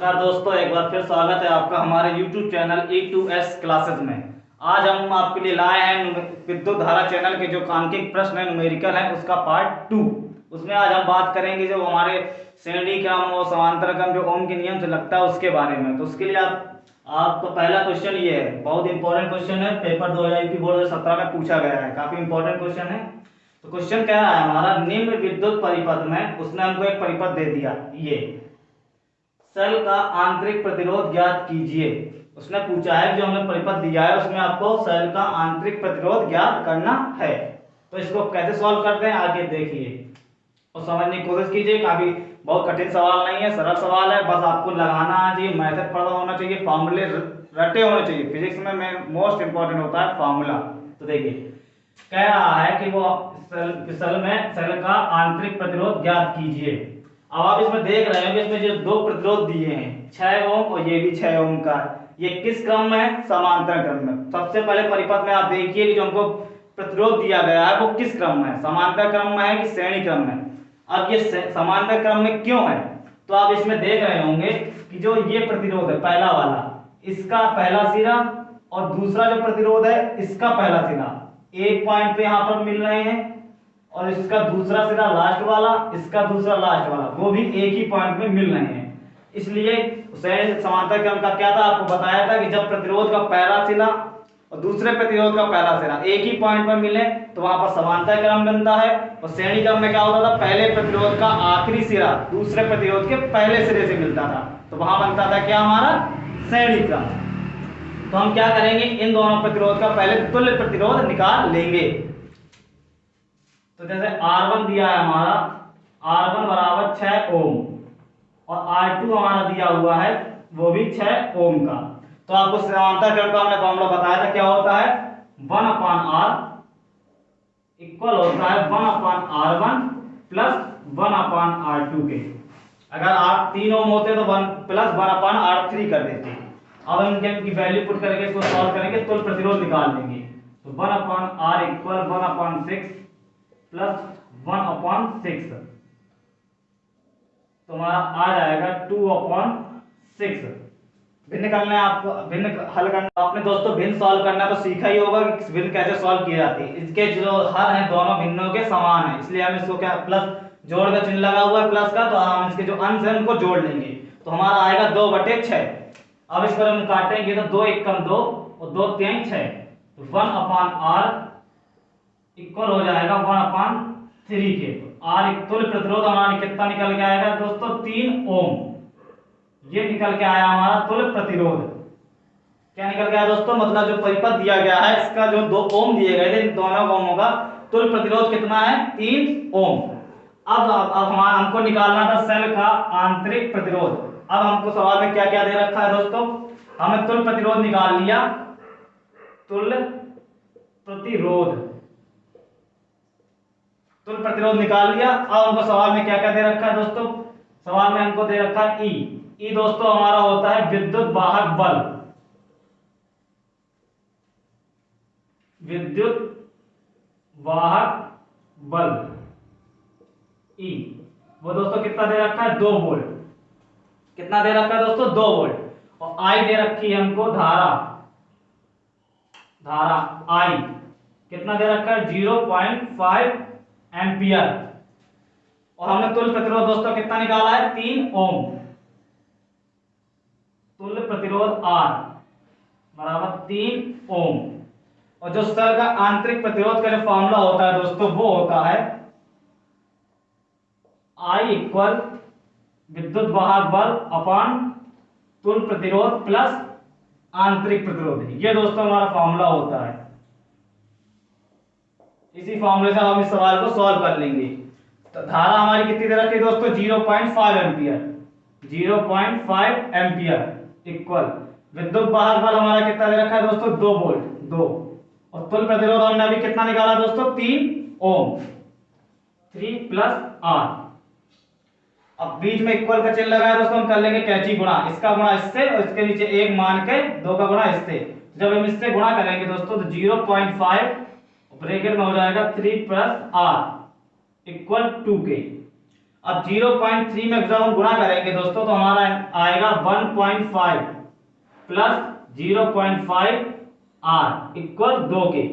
नमस्कार दोस्तों, एक बार फिर स्वागत है आपका हमारे YouTube चैनल E2S क्लासेस में। आज हम आपके लिए लाए हैं विद्युत धारा चैनल के जो सांख्यिक प्रश्न है, न्यूमेरिकल है, उसका पार्ट 2। उसमें आज हम बात करेंगे जो हमारे श्रेणी क्रम और समांतर क्रम जो ओम के नियम से लगता है उसके बारे में। तो उसके लिए आपका पहला क्वेश्चन ये है, बहुत इंपॉर्टेंट क्वेश्चन है, पेपर 2021 बोर्ड 2017 में पूछा गया है, काफी इंपॉर्टेंट क्वेश्चन है। तो क्वेश्चन क्या है हमारा, निम्न विद्युत परिपथ में उसने हमको एक परिपथ दे दिया, ये सेल का आंतरिक प्रतिरोध ज्ञात कीजिए। उसने पूछा है जो हमें परिपथ दिया है उसमें आपको सेल का आंतरिक प्रतिरोध ज्ञात करना है। तो इसको कैसे सॉल्व करते हैं आगे देखिए और समझने की कोशिश कीजिए। काफी बहुत कठिन सवाल नहीं है, सरल सवाल है, बस आपको लगाना आना चाहिए, मेथड पढ़ना होना चाहिए, फॉर्मूले रटे होने चाहिए। फिजिक्स में मोस्ट इंपॉर्टेंट होता है फार्मूला। तो देखिए कह रहा है कि वो सेल का आंतरिक प्रतिरोध ज्ञात कीजिए। अब आप इसमें देख रहे हो कि इसमें जो दो प्रतिरोध दिए हैं 6 ओम और ये भी 6 ओम का, ये किस क्रम में है? समांतर क्रम में। सबसे पहले परिपथ में आप देखिए कि जो हमको प्रतिरोध दिया गया है वो किस क्रम में है, समांतर क्रम में है कि श्रेणी क्रम में। अब ये समांतर क्रम में क्यों है, तो आप इसमें देख रहे होंगे कि जो ये प्रतिरोध है पहला वाला, इसका पहला सिरा और दूसरा जो प्रतिरोध है इसका पहला सिरा एक पॉइंट पे यहाँ पर मिल रहे हैं और इसका दूसरा सिरा लास्ट वाला, इसका दूसरा लास्ट वाला, वो भी एक ही पॉइंट में मिल रहे हैं। इसलिए समांतर क्रम का क्या था, आपको बताया था कि जब प्रतिरोध का पहला सिरा और दूसरे प्रतिरोध का पहला सिरा एक ही पॉइंट में मिले तो वहां पर समांतर क्रम बनता है। और श्रेणी क्रम में क्या होता था, पहले प्रतिरोध का आखिरी सिरा दूसरे प्रतिरोध के पहले सिरे से मिलता था, तो वहां बनता था क्या हमारा श्रेणी क्रम। तो हम क्या करेंगे, इन दोनों प्रतिरोध का पहले तुल्य प्रतिरोध निकाल लेंगे। तो जैसे R1 दिया है हमारा, R1 बराबर 6 ओम और R2 हमारा दिया हुआ है वो भी 6 ओम का। तो आपको समांतर क्रम का हमने फॉर्मूला बताया था, क्या होता है 1/R इक्वल होता है 1/R1 प्लस 1/R2 के। अगर आप 3 ओम होते तो 1 प्लस 1/R3 कर देते। अब हम इनकी वैल्यू पुट करके इसको सॉल्व करेंगे तो प्रतिरोध निकाल लेंगे। तो 1/R इक्वल 1/6 प्लस 1/6, तो हमारा आ जाएगा 2/6। भिन्न करना है आपको, भिन्न हल करना आपने दोस्तों, भिन्न सॉल्व करना तो सीखा ही होगा कि भिन्न कैसे सॉल्व किए जाते हैं। इसके जो हल हैं दोनों भिन्नों के समान है, इसलिए हम इसको क्या प्लस जोड़ का चिन्ह लगा हुआ है प्लस का, तो हम इसके जो अंश हैं उनको जोड़ लेंगे तो हमारा आएगा 2/6। अब इस पर हम काटेंगे तो 2 × 2 और 2 × 3 = 6, तो 1/R इक्वल हो जाएगा 1/3 के। R तुल्य प्रतिरोध हमारा कितना निकल के आएगा दोस्तों, 3 ओम। ये निकल के आया हमारा तुल्य प्रतिरोध। क्या निकल गया दोस्तों, मतलब जो परिपथ दिया गया है इसका जो 2 ओम दिए गए थे, इन दोनों ओमों का तुल्य प्रतिरोध कितना है, 3 ओम। अब हमारा हमको निकालना था सेल का आंतरिक प्रतिरोध। अब हमको सवाल में क्या क्या दे रखा है दोस्तों, हमने तुल्य प्रतिरोध निकाल लिया, तुल्य प्रतिरोध तुल्य प्रतिरोध निकाल लिया। अब हमको सवाल में क्या क्या दे रखा है दोस्तों, सवाल में हमको दे रखा है ई दोस्तों हमारा होता है विद्युत वाहक बल। विद्युत वाहक बल ई वो दोस्तों कितना दे रखा है, 2 वोल्ट। कितना दे रखा है दोस्तों, 2 वोल्ट। और आई दे रखी है हमको धारा आई कितना दे रखा है, 0.5 एम्पियर। और हमने तुल्य प्रतिरोध दोस्तों कितना निकाला है, 3 ओम। तुल्य प्रतिरोध R बराबर 3 ओम। और जो सेल का आंतरिक प्रतिरोध का जो फॉर्मूला होता है दोस्तों वो होता है I इक्वल विद्युत वाहक बल अपॉन तुल्य प्रतिरोध प्लस आंतरिक प्रतिरोध। ये दोस्तों हमारा फॉर्मूला होता है। इसी फॉर्मूले से हम इस सवाल को सॉल्व कर लेंगे। तो धारा हमारी कितनी दे रखी है दोस्तों, 0.5 एम्पियर। 0.5 एम्पियर इक्वल विद्युत वाहक बल हमारा कितना दे रखा है दोस्तों, 2 वोल्ट 2। और तुल्य प्रतिरोध हमने अभी कितना निकाला दोस्तों, 3 ओम। 3 प्लस R। अब बीच में इक्वल का चिन्ह लगाया दोस्तों, हम कर लेंगे कैंची गुणा, इसका गुणा इससे और इसके नीचे 1 मान के 2 का गुणा इससे। जब हम इससे गुणा करेंगे दोस्तों तो 0.5 ब्रैकेट में हो जाएगा 3 + R इक्वल 2 के। अब 0.3 में जब हम गुणा करेंगे दोस्तों तो हमारा आएगा 1.5 प्लस 0.5 आर इक्वल 2 के।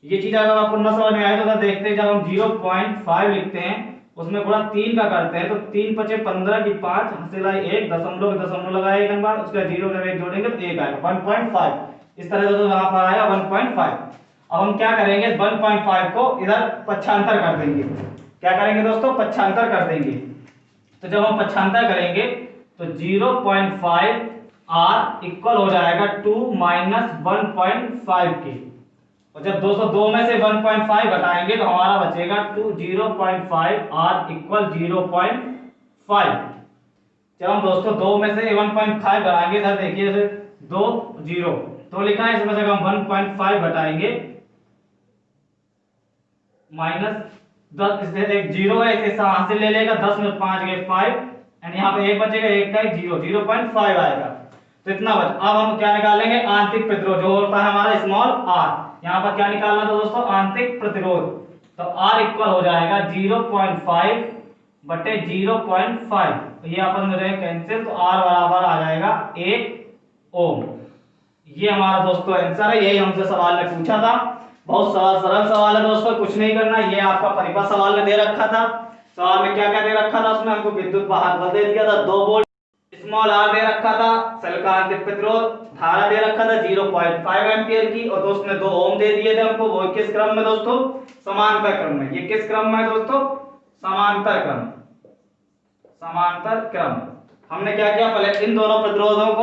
ये चीज अगर आपको न समझ में आए तो देखते हैं, जब हम 0.5 लिखते हैं उसमें गुणा 3 का करते हैं तो 3 पचे 15 की 5 हासिल आई 1, दशमलव दशमलव लगाए एक नंबर, उसका 0 जब 1 जोड़ेंगे तो 1 आएगा 1.5। इस तरह से तो यहाँ पर आया 1.5। अब हम क्या करेंगे, 1.5 को इधर पक्षांतर कर देंगे। क्या करेंगे दोस्तों, पक्षांतर कर देंगे। तो जब हम पक्षांतर करेंगे तो 0.5 r इक्वल हो जाएगा 2 माइनस 1.5 के। और जब 202 में से 1.5 घटाएंगे तो हमारा बचेगा 0.5 r इक्वल 0.5। जब हम दोस्तों 2 में से 1.5 घटाएंगे, इधर देखिए 2 0 तो लिखा है, इसमें से हम 1.5 घटाएंगे माइनस 10, इससे एक 0 है, इसे यहाँ से ले लेगा, 10 में 5 गए 5 एंड यहाँ पे 1 बचेगा, 1 का 0 0.5 आएगा। तो इतना बच। अब हम क्या निकालेंगे, आंतरिक प्रतिरोध जो होता है हमारा स्मॉल r। यहाँ पर क्या निकालना था दोस्तों, आंतरिक प्रतिरोध। तो r इक्वल हो जाएगा 0.5 बटे 0.5, तो ये आपस में रहेगा कैंसिल, तो r बराबर आ जाएगा 1 ओम। ये हमारा दोस्तों आंसर है, यही हमसे सवाल ने पूछा था। बहुत सरल सवाल है दोस्तों, कुछ नहीं करना। ये आपका परिपथ सवाल में दे रखा था। सवाल में क्या क्या दे रखा था, उसमें हमको विद्युत वाहक बल दे दिया था 2 वोल्ट, स्मॉल r दे रखा था, सेल का आंतरिक प्रतिरोध धारा दे रखा था 0.5 एम्पियर की, और दोस्त ने 2 ओम दे दिए थे हमको। वो किस क्रम में दोस्तों, समांतर क्रम में। ये किस क्रम में है दोस्तों, समांतर क्रम। समांतर क्रम। हमने क्या किया, पहले इन दोनों प्रतिरोधों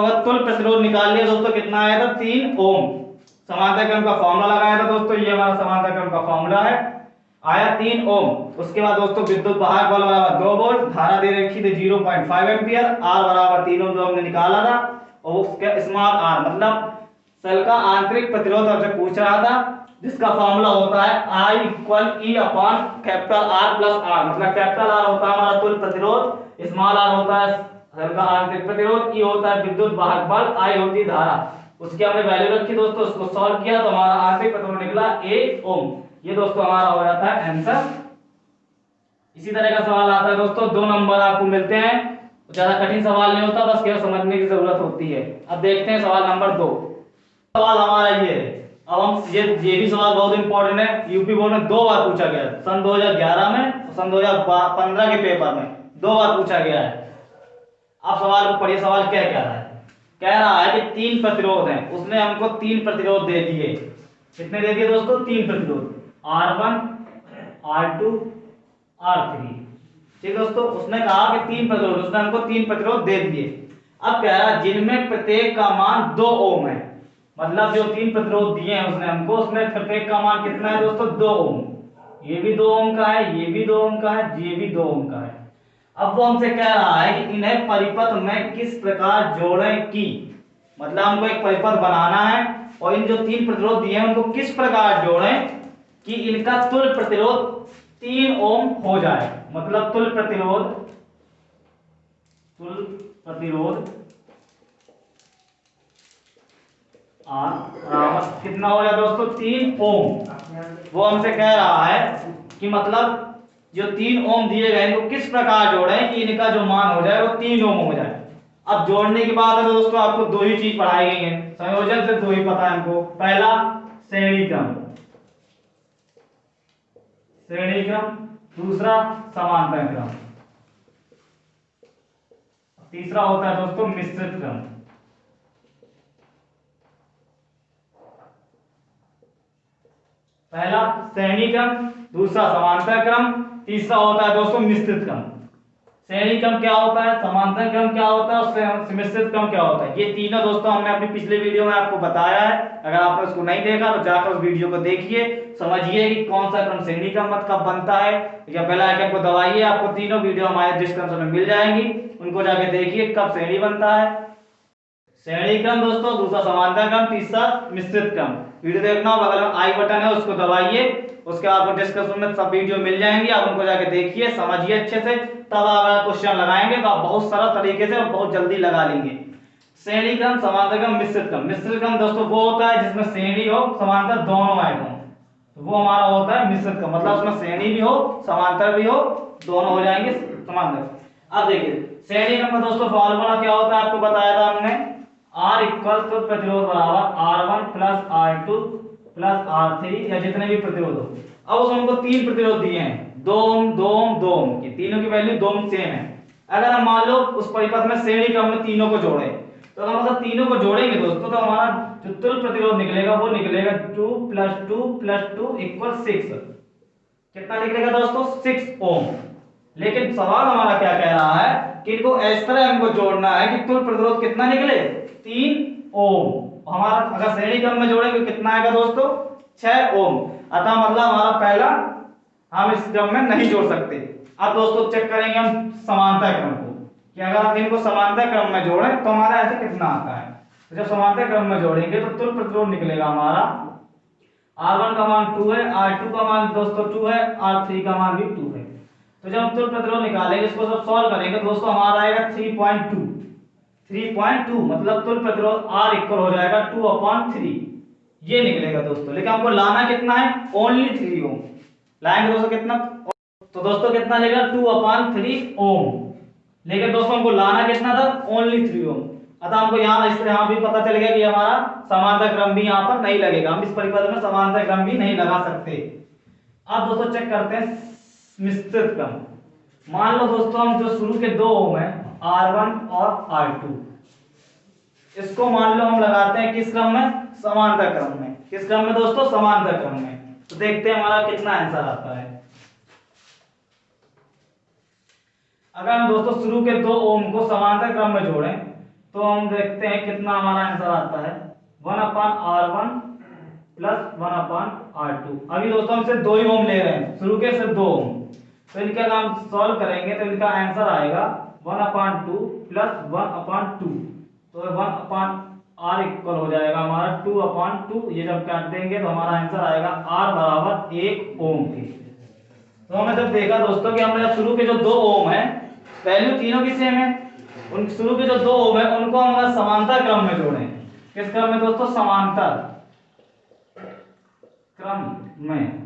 का तुल्य प्रतिरोध निकाल लिया दोस्तों। कितना आया था, 3 ओम। समांतर क्रम का फॉर्मूला लगाया था दोस्तों, ये हमारा समांतर क्रम का फॉर्मूला है, आया 3 ओम। उसके बाद दोस्तों विद्युत वाहक बल बराबर 2 वोल्ट, धारा दे रखी थी 0.5 एम्पियर, r बराबर 3 ओम जो हमने निकाला था, और उसका स्मॉल r मतलब सेल का आंतरिक प्रतिरोध हमसे पूछ रहा था, जिसका फॉर्मूला होता है I equal E upon capital R plus R। मतलब कैपिटल R होता है हमारा तुल्य प्रतिरोध, स्मॉल r होता है सेल का आंतरिक प्रतिरोध, E होता है विद्युत वाहक बल, I होती है धारा। उसकी हमने वैल्यू रखी दोस्तों, उसको सॉल्व किया तो हमारा आंतरिक प्रतिरोध निकला 1 ओम। ये दोस्तों हमारा हो जाता है आंसर। इसी तरह का सवाल आता है दोस्तों, 2 नंबर आपको मिलते हैं, ज्यादा कठिन सवाल नहीं होता, बस केवल समझने की जरूरत होती है। अब देखते हैं सवाल नंबर 2। सवाल हमारा ये है। अब हम ये भी सवाल बहुत इंपॉर्टेंट है, यूपी बोर्ड में 2 बार पूछा गया है, सन 2011 में और सन 2015 के पेपर में 2 बार पूछा गया है। अब सवाल को पढ़िए, सवाल क्या कह रहा है। कह रहा है कि 3 प्रतिरोध हैं, उसने हमको 3 प्रतिरोध दे दिए। कितने दे दिए दोस्तों, 3 प्रतिरोध, R1 R2 R3। ठीक दोस्तों, उसने कहा कि 3 प्रतिरोध, उसने हमको 3 प्रतिरोध दे दिए। अब कह रहा है जिनमें प्रत्येक का मान 2 ओम है। मतलब जो 3 प्रतिरोध दिए हैं उसने हमको, उसमें प्रत्येक का मान कितना है दोस्तों, 2 ओम। ये भी 2 ओम का है, ये भी 2 ओम का है, ये भी 2 ओम का है। अब वो हमसे कह रहा है कि इन्हें परिपथ में किस प्रकार जोड़ें कि, मतलब हमको एक परिपथ बनाना है और इन जो 3 प्रतिरोध दिए हैं उनको किस प्रकार जोड़ें कि इनका तुल्य प्रतिरोध 3 ओम हो जाए। मतलब तुल्य प्रतिरोध कितना हो जाए दोस्तों, 3 ओम। वो हमसे कह रहा है कि मतलब जो 3 ओम दिए गए इनको किस प्रकार जोड़ें कि इनका जो मान हो जाए वो 3 ओम हो जाए। अब जोड़ने की बात है तो दोस्तों आपको 2 ही चीज पढ़ाई गई है, संयोजन से 2 ही पता है हमको। पहला श्रेणी क्रम, दूसरा समांतर क्रम, तीसरा होता है दोस्तों मिश्रित क्रम। पहला श्रेणी क्रम, दूसरा समांतर क्रम, तीसरा होता है दोस्तों मिश्रित क्रम। श्रेणी क्रम क्या होता है, समांतर क्रम क्या होता है और मिश्रित क्रम क्या होता है, ये तीनों दोस्तों हमने अपनी पिछले वीडियो में आपको बताया है। अगर आपने उसको नहीं देखा तो जाकर उस वीडियो को देखिए, समझिए कि कौन सा क्रम श्रेणी क्रम कब बनता है, या बेल आइकन को दबाइए, आपको तीनों वीडियो हमारे डिस्क्रिप्शन में मिल जाएंगी, उनको जाके देखिए कब श्रेणी बनता है। श्रेणी क्रम दोस्तों, दूसरा समांतर क्रम, तीसरा मिश्रित क्रम। वीडियो देखना, बगल में आई बटन है उसको दबाइए, उसके आपको डिस्क्रिप्शन में सब वीडियो मिल जाएंगी, आप उनको जाके देखिए, समझिए अच्छे से, तब अगर क्वेश्चन लगाएंगे तो आप बहुत सरल तरीके से और बहुत जल्दी लगा लेंगे। श्रेणी क्रम, समांतर क्रम, मिश्रित क्रम। मिश्रित क्रम दोस्तों वो होता है जिसमें श्रेणी और समांतर दोनों ऐड हों। तो वो हमारा होता है मिश्रित क्रम, मतलब उसमें श्रेणी भी हो समांतर भी हो, दोनों हो जाएंगे समांतर। अब देखिए श्रेणी क्रम का दोस्तों फॉर्मूला क्या होता है, आपको बताया था हमने, R इक्वल टू प्रतिरोध बराबर R1 plus R2 plus R3 या जितने भी प्रतिरोध हो। अब उसमें हमको तीन प्रतिरोध दिए हैं, 2 ओम 2 ओम 2 ओम की, तीनों की वैल्यू 2 ओम सेम है। अगर हम मान लो उस परिपथ में श्रेणी क्रम में तीनों को जोड़े, तो अगर मतलब तीनों को जोड़ेंगे दोस्तों तो हमारा जो तुल्य प्रतिरोध निकलेगा वो निकलेगा 2 + 2 + 2 = 6। कितना निकलेगा दोस्तों, 6 ओम। लेकिन सवाल हमारा क्या कह रहा है कि इनको इस तरह हमको जोड़ना है कि तुल्य प्रतिरोध कितना निकले, 3 ओम। हमारा अगर श्रेणी क्रम में जोड़ेंगे कितना आएगा दोस्तों, 6 ओम। अतः मतलब हमारा पहला हम इस क्रम में नहीं जोड़ सकते। अब दोस्तों चेक करेंगे हम समांतर क्रम को कि अगर हम इनको समांतर क्रम में जोड़ें तो हमारा ऐसे कितना आता है। तो जब समांतर क्रम में जोड़ेंगे तो तुल्य प्रतिरोध निकलेगा हमारा, R1 का मान 2 है, R2 का मान दोस्तों 2 है, R3 का मान भी 2 है। तो जब हम तुल्य प्रतिरोध निकालेंगे, इसको सब सॉल्व करेंगे तो दोस्तों हमारा आएगा 3.2 मतलब तुल्य प्रतिरोध R इक्वल हो जाएगा 2/3, ये निकलेगा दोस्तों। लेकिन हमको लाना कितना है, ओनली 3 ओम लाएंगे दोस्तों। कितना, तो दोस्तों कितना निकला 2/3 ओम। लेकिन दोस्तों हमको लाना कितना था, ओनली 3 ओम। अतः हमको यहाँ इस यहाँ भी पता चल गया कि हमारा समांतर क्रम भी यहाँ पर नहीं लगेगा, हम इस परिपथ में समांतर क्रम भी नहीं लगा सकते। अब दोस्तों चेक करते हैं मिश्रित क्रम। मान लो दोस्तों हम जो शुरू के 2 ओम है R1 और R2, इसको मान लो हम लगाते हैं किस क्रम में, समांतर क्रम में। किस क्रम में दोस्तों, समांतर क्रम में। तो देखते हैं हमारा कितना आंसर आता है। अगर हम दोस्तों शुरू के 2 ओम को समांतर क्रम में जोड़ें तो हम देखते हैं कितना हमारा आंसर आता है, 1/R1 + 1/R2। अभी दोस्तों हम सिर्फ 2 ही ओम ले रहे हैं, शुरू के सिर्फ 2 ओम। तो इनका अगर हम सॉल्व करेंगे तो इनका आंसर आएगा 1/2 + 1/2। तो 1/R इक्वल हो जाएगा हमारा 2/2। ये जब काट देंगे तो हमारा आंसर आएगा R बराबर 1 ओम के। तो हमने जब देखा दोस्तों कि हमने शुरू के जो 2 ओम है वैल्यू तीनों की सेम है, उन शुरू के जो 2 ओम है उनको हम अगर समांतर क्रम में जोड़ें, किस क्रम में दोस्तों, समांतर क्रम में।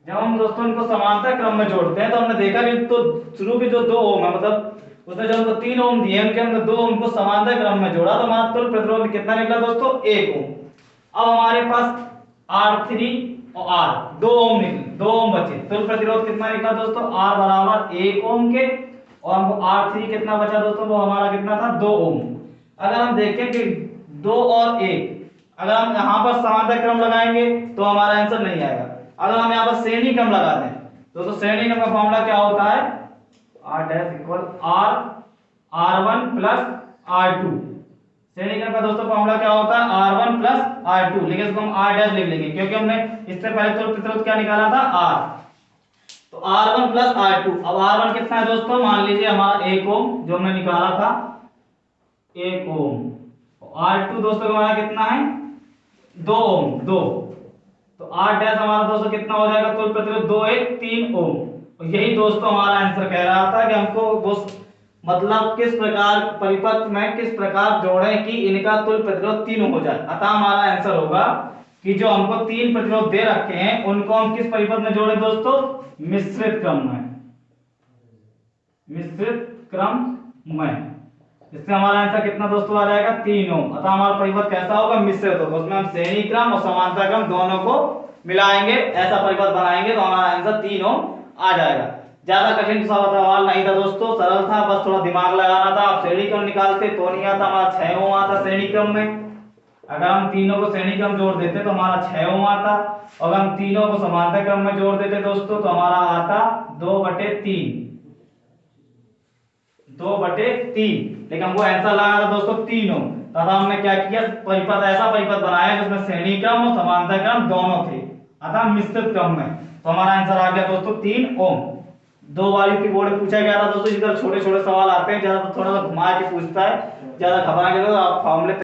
जब हम दोस्तों इनको समांतर क्रम में जोड़ते हैं तो हमने देखा कि तो शुरू के जो 2 ओम है, मतलब उसने जो हमको 3 ओम दिए उनके हमने 2 ओम को समांतर क्रम में जोड़ा तो हमारा तुल्य प्रतिरोध कितना निकला दोस्तों, 1 ओम। अब हमारे पास R3 और R 2 ओम निकले, 2 ओम बचे। तुल्य प्रतिरोध कितना निकला दोस्तों, R बराबर 1 ओम के, और हमको R3 कितना बचा दोस्तों, वो हमारा कितना था, 2 ओम। अगर हम देखें कि 2 और 1, अगर हम यहाँ पर समांतर क्रम लगाएंगे तो हमारा आंसर नहीं आएगा। अगर हम यहाँ पर श्रेणी क्रम लगा दें तो श्रेणी क्रम का फॉर्मूला क्या होता है, R dash equal R1 + R2। श्रेणी क्रम का दोस्तों फॉर्मूला क्या होता है, R1 + R2। लेकिन इसको हम R डैश लिख लेंगे क्योंकि हमने इससे पहले तुल्य प्रतिरोध क्या निकाला था, R। तो R1 + R2। अब R1 कितना है दोस्तों, मान लीजिए हमारा 1 ओम जो हमने निकाला था, 1 ओम। R2 दोस्तों हमारा कितना है, 2 ओम, 2। तो R डैश हमारा दोस्तों कितना हो जाएगा, तुल्य प्रतिरोध 2 1 3 ओम। और यही दोस्तों हमारा आंसर कह रहा था कि हमको वो मतलब किस प्रकार परिपथ में किस प्रकार जोड़ें कि इनका तुल्य प्रतिरोध 3 हो जाए। अतः हमारा आंसर होगा कि जो हमको 3 प्रतिरोध दे रखे हैं उनको हम किस परिपथ में जोड़े दोस्तों, मिश्रित क्रम में। मिश्रित क्रम में, इससे हमारा आंसर कितना दोस्तों आ जाएगा, 3 ओम। अतः हमारा परिपथ कैसा होगा, मिश्रित होगा। उसमें हम श्रेणी क्रम और समांतर क्रम दोनों को मिलाएंगे, ऐसा परिपथ बनाएंगे तो हमारा आंसर 3 ओम आ जाएगा। ज्यादा कठिन सवाल नहीं था दोस्तों, सरल था, बस थोड़ा दिमाग लगाना था। आप श्रेणी क्रम निकालते तो नहीं आता, हमारा 6 ओम आता श्रेणी क्रम में। अगर हम तीनों को श्रेणी क्रम जोड़ देते तो हमारा 6 ओम आता, और अगर हम तीनों को समांतर क्रम में जोड़ देते दोस्तों तो हमारा आता 2/3। 2/3। लेकिन हमको आंसर लाना था दोस्तों 3 ओम। तब हमने क्या किया, परिपथ ऐसा परिपथ बनाया जिसमें श्रेणी क्रम और समांतर क्रम दोनों थे, अतः मिश्रित क्रम में। तो हमारा आंसर आ गया दोस्तों 3 ओम। 2 वाली की बोर्ड में पूछा गया था दोस्तों, इधर छोटे छोटे सवाल आते हैं, ज्यादा थोड़ा सा घुमा के पूछता है, ज्यादा घबरा के तो आप फॉर्मूले